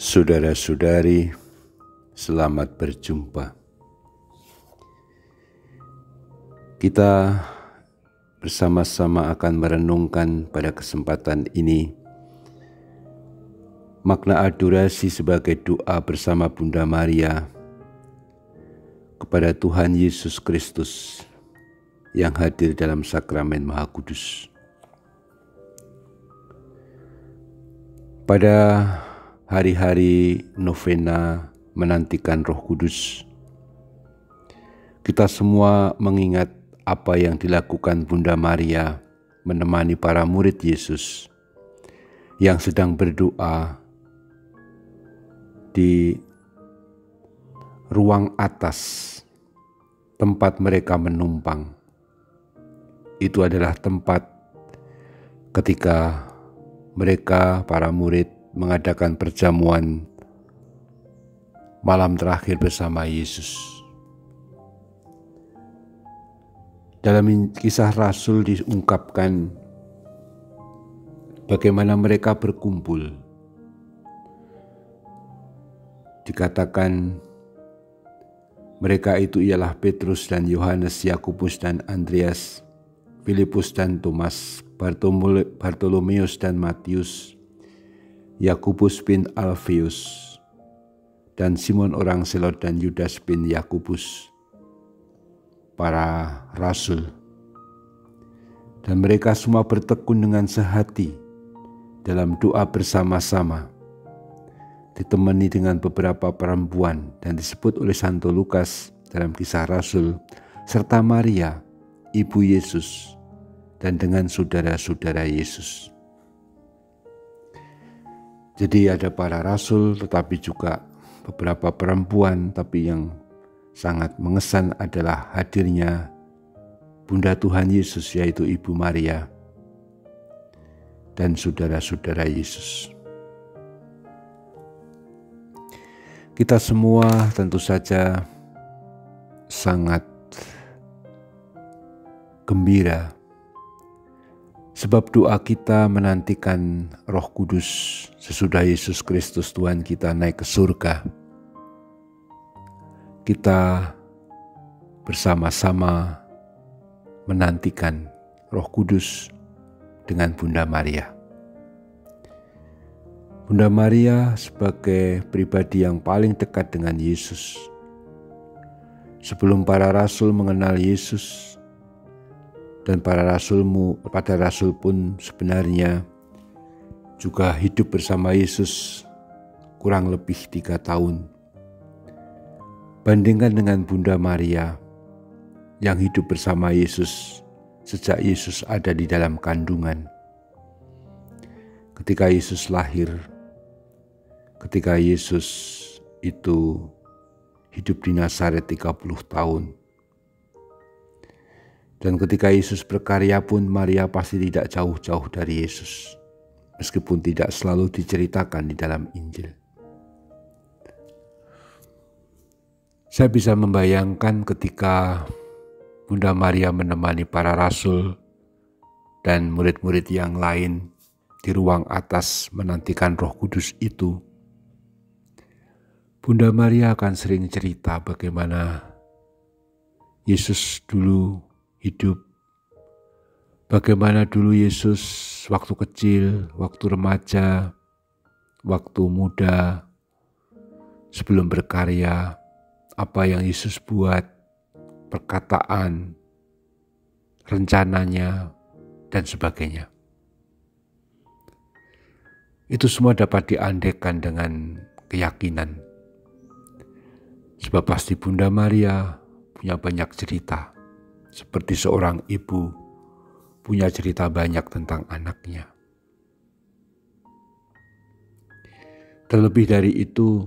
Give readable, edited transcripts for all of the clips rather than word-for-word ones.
Saudara-saudari, selamat berjumpa. Kita bersama-sama akan merenungkan pada kesempatan ini makna adorasi sebagai doa bersama Bunda Maria kepada Tuhan Yesus Kristus yang hadir dalam sakramen Maha Kudus. Pada hari-hari novena menantikan Roh Kudus, kita semua mengingat apa yang dilakukan Bunda Maria menemani para murid Yesus yang sedang berdoa di ruang atas tempat mereka menumpang. Itu adalah tempat ketika mereka, para murid, mengadakan perjamuan malam terakhir bersama Yesus. Dalam kisah Rasul diungkapkan bagaimana mereka berkumpul. Dikatakan mereka itu ialah Petrus dan Yohanes, Yakobus dan Andreas, Filipus dan Thomas, Bartolomeus dan Matius, Yakobus bin Alfeus, dan Simon orang Selot dan Yudas bin Yakobus, para rasul. Dan mereka semua bertekun dengan sehati dalam doa bersama-sama, ditemani dengan beberapa perempuan dan disebut oleh Santo Lukas dalam kisah Rasul, serta Maria, ibu Yesus, dan dengan saudara-saudara Yesus. Jadi ada para rasul tetapi juga beberapa perempuan, tapi yang sangat mengesan adalah hadirnya Bunda Tuhan Yesus, yaitu Ibu Maria dan saudara-saudara Yesus. Kita semua tentu saja sangat gembira sebab doa kita menantikan Roh Kudus sesudah Yesus Kristus Tuhan kita naik ke surga. Kita bersama-sama menantikan Roh Kudus dengan Bunda Maria. Bunda Maria sebagai pribadi yang paling dekat dengan Yesus. Sebelum para rasul mengenal Yesus, dan pada rasul pun sebenarnya juga hidup bersama Yesus kurang lebih 3 tahun. Bandingkan dengan Bunda Maria yang hidup bersama Yesus sejak Yesus ada di dalam kandungan. Ketika Yesus lahir, ketika Yesus itu hidup di Nazaret 30 tahun. Dan ketika Yesus berkarya pun Maria pasti tidak jauh-jauh dari Yesus, meskipun tidak selalu diceritakan di dalam Injil. Saya bisa membayangkan ketika Bunda Maria menemani para rasul dan murid-murid yang lain di ruang atas menantikan Roh Kudus itu. Bunda Maria akan sering cerita bagaimana Yesus dulu hidup, bagaimana dulu Yesus waktu kecil, waktu remaja, waktu muda, sebelum berkarya, apa yang Yesus buat, perkataan, rencananya, dan sebagainya. Itu semua dapat diandaikan dengan keyakinan. Sebab pasti Bunda Maria punya banyak cerita. Seperti seorang ibu punya cerita banyak tentang anaknya. Terlebih dari itu,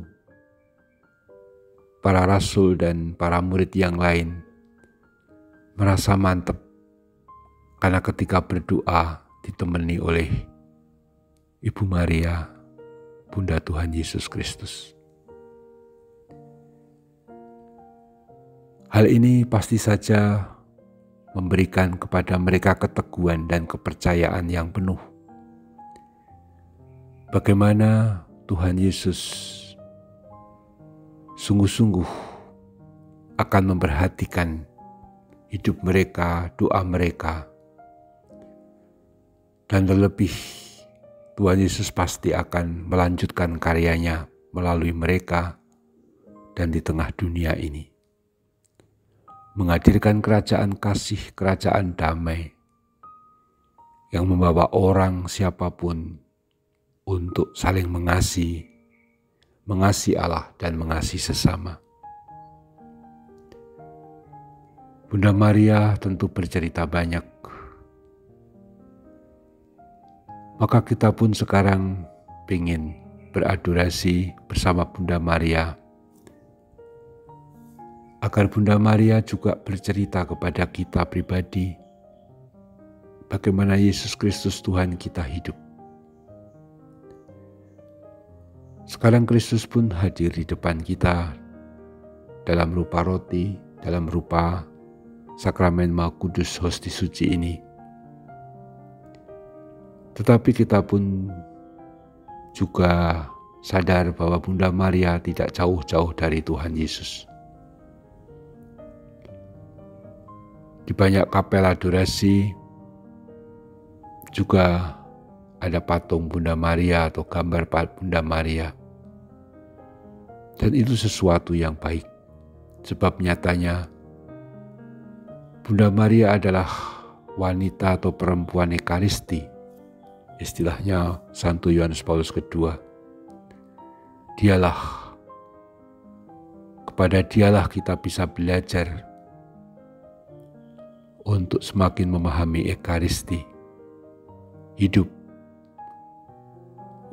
para rasul dan para murid yang lain merasa mantap karena ketika berdoa ditemani oleh Ibu Maria, Bunda Tuhan Yesus Kristus. Hal ini pasti saja memberikan kepada mereka keteguhan dan kepercayaan yang penuh. Bagaimana Tuhan Yesus sungguh-sungguh akan memperhatikan hidup mereka, doa mereka. Dan terlebih Tuhan Yesus pasti akan melanjutkan karyanya melalui mereka dan di tengah dunia ini. Menghadirkan kerajaan kasih, kerajaan damai yang membawa orang siapapun untuk saling mengasihi Allah dan mengasihi sesama. Bunda Maria tentu bercerita banyak. Maka kita pun sekarang ingin beradorasi bersama Bunda Maria, agar Bunda Maria juga bercerita kepada kita pribadi bagaimana Yesus Kristus Tuhan kita hidup. Sekarang Kristus pun hadir di depan kita dalam rupa roti, dalam rupa sakramen Maha Kudus Hosti Suci ini. Tetapi kita pun juga sadar bahwa Bunda Maria tidak jauh-jauh dari Tuhan Yesus. Di banyak kapel adorasi juga ada patung Bunda Maria atau gambar Bunda Maria. Dan itu sesuatu yang baik, sebab nyatanya Bunda Maria adalah wanita atau perempuan Ekaristi, istilahnya Santo Yohanes Paulus II. Kepada dialah kita bisa belajar untuk semakin memahami Ekaristi, hidup,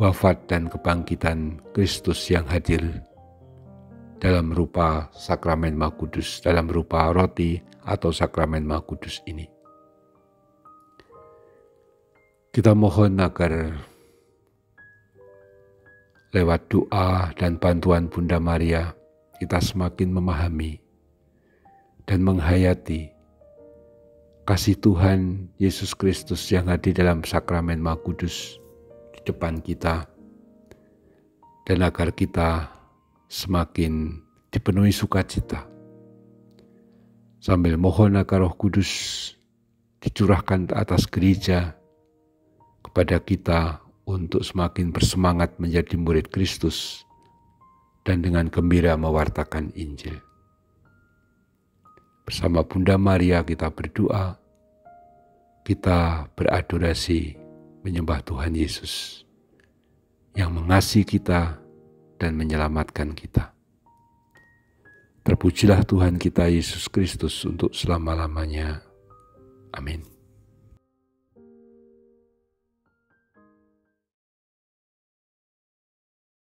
wafat dan kebangkitan Kristus yang hadir dalam rupa sakramen Maha Kudus, dalam rupa roti atau sakramen Maha Kudus ini. Kita mohon agar lewat doa dan bantuan Bunda Maria, kita semakin memahami dan menghayati kasih Tuhan Yesus Kristus yang hadir dalam sakramen Maha Kudus di depan kita, dan agar kita semakin dipenuhi sukacita, sambil mohon agar Roh Kudus dicurahkan atas gereja kepada kita untuk semakin bersemangat menjadi murid Kristus dan dengan gembira mewartakan Injil. Bersama Bunda Maria kita berdoa, kita beradorasi menyembah Tuhan Yesus yang mengasihi kita dan menyelamatkan kita. Terpujilah Tuhan kita Yesus Kristus untuk selama-lamanya. Amin.